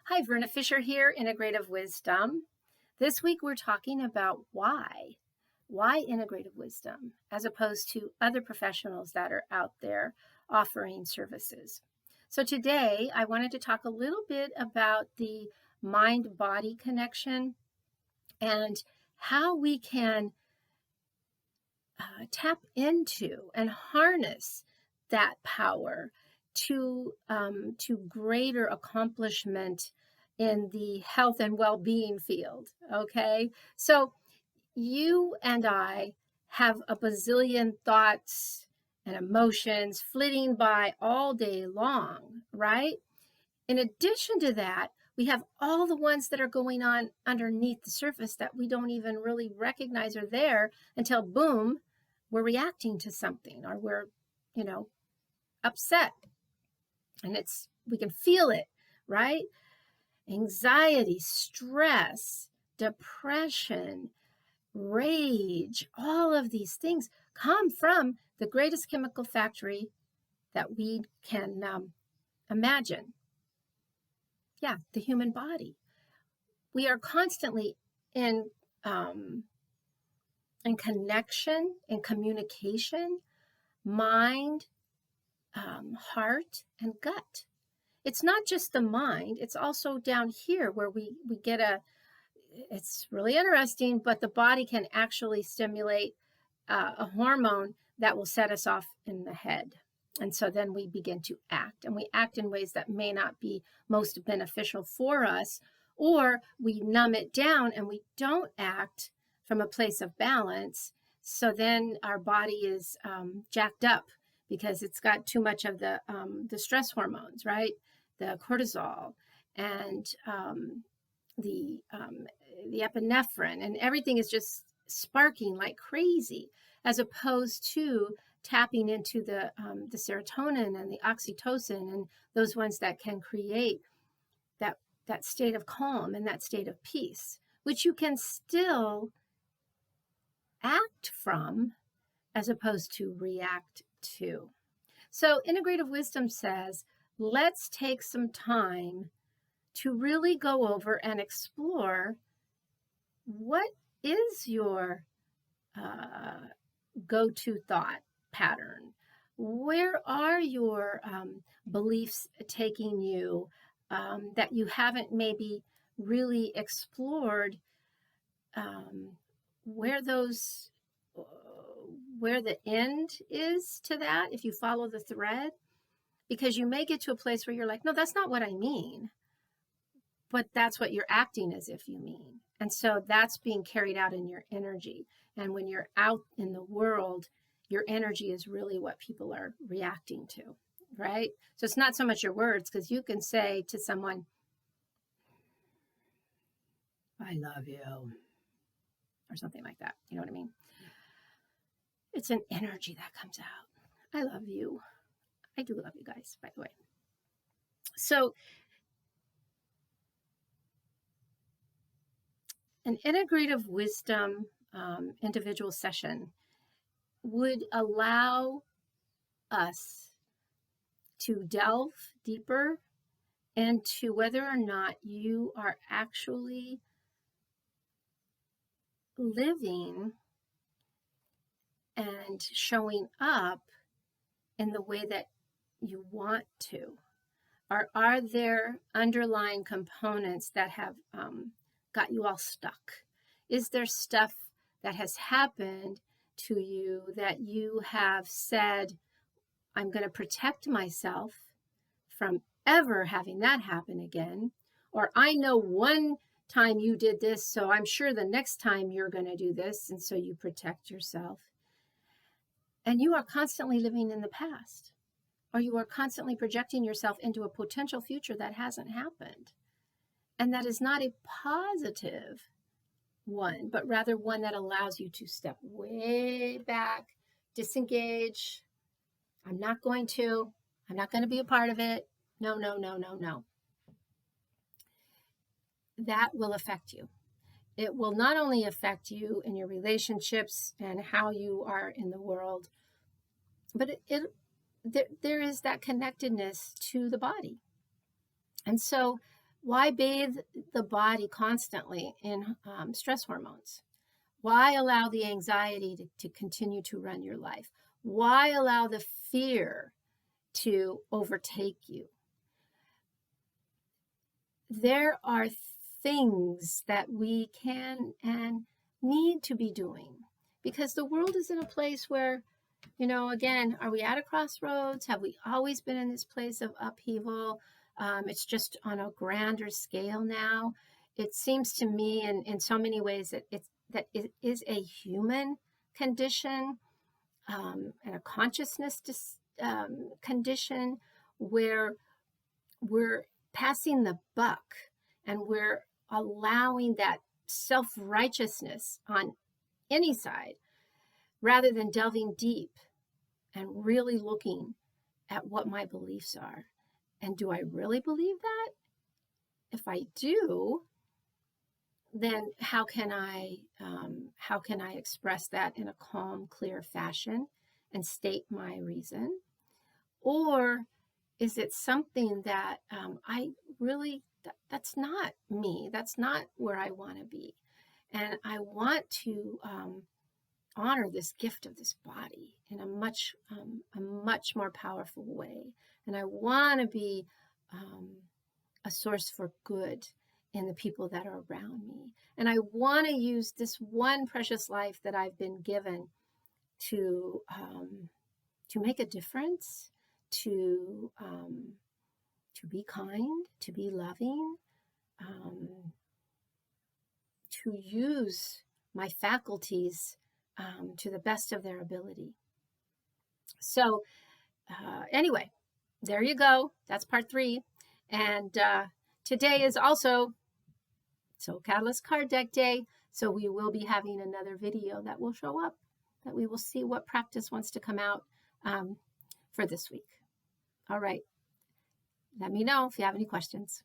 Hi, Verna Fisher here, Integrative Wisdom. This week we're talking about why. Why Integrative Wisdom, as opposed to other professionals that are out there offering services. So today I wanted to talk a little bit about the mind-body connection and how we can tap into and harness that power to greater accomplishment in the health and well-being field. Okay, so you and I have a bazillion thoughts and emotions flitting by all day long, right? In addition to that, we have all the ones that are going on underneath the surface that we don't even really recognize are there until boom, we're reacting to something or we're, upset. And we can feel it, right? Anxiety, stress, depression, rage, all of these things come from the greatest chemical factory that we can imagine. Yeah, the human body. We are constantly in connection, in communication, mind, heart, and gut. It's not just the mind, it's also down here where we get it's really interesting, but the body can actually stimulate a hormone that will set us off in the head. And so then we begin to act, and we act in ways that may not be most beneficial for us, or we numb it down and we don't act from a place of balance. So then our body is jacked up because it's got too much of the stress hormones, right? The cortisol and the epinephrine, and everything is just sparking like crazy, as opposed to tapping into the serotonin and the oxytocin and those ones that can create that state of calm and that state of peace, which you can still act from as opposed to react to. So Integrative Wisdom says, let's take some time to really go over and explore what is your go-to thought pattern. Where are your beliefs taking you that you haven't maybe really explored where the end is to that, if you follow the thread? Because you may get to a place where you're like, no, that's not what I mean, but that's what you're acting as if you mean. And so that's being carried out in your energy. And when you're out in the world, your energy is really what people are reacting to, right? So it's not so much your words, because you can say to someone, I love you, or something like that. You know what I mean? It's an energy that comes out. I love you. I do love you guys, by the way. So an integrative wisdom individual session would allow us to delve deeper into whether or not you are actually living and showing up in the way that you want to. Or are there underlying components that have got you all stuck? Is there stuff that has happened to you that you have said, I'm going to protect myself from ever having that happen again? Or I know one time you did this, so I'm sure the next time you're going to do this, and so you protect yourself. And you are constantly living in the past, or you are constantly projecting yourself into a potential future that hasn't happened. And that is not a positive one, but rather one that allows you to step way back, disengage. I'm not going to be a part of it. No. That will affect you. It will not only affect you in your relationships and how you are in the world, but there is that connectedness to the body. And so Why bathe the body constantly in stress hormones? Why allow the anxiety to continue to run your life? Why allow the fear to overtake you? There are things that we can and need to be doing, because the world is in a place where, again, are we at a crossroads? Have we always been in this place of upheaval? It's just on a grander scale now. It seems to me, in so many ways, that it is a human condition, and a consciousness condition, where we're passing the buck and we're allowing that self-righteousness on any side, rather than delving deep and really looking at what my beliefs are. And do I really believe that? If I do, then how can I express that in a calm, clear fashion and state my reason? Or is it something that I really, that's not me, that's not where I want to be, and I want to honor this gift of this body in a much more powerful way. And I want to be a source for good in the people that are around me. And I want to use this one precious life that I've been given to make a difference, to be kind, to be loving, to use my faculties to the best of their ability. So anyway, there you go. That's part 3. And today is also Soul Catalyst Card Deck Day. So we will be having another video that will show up, that we will see what practice wants to come out for this week. All right. Let me know if you have any questions.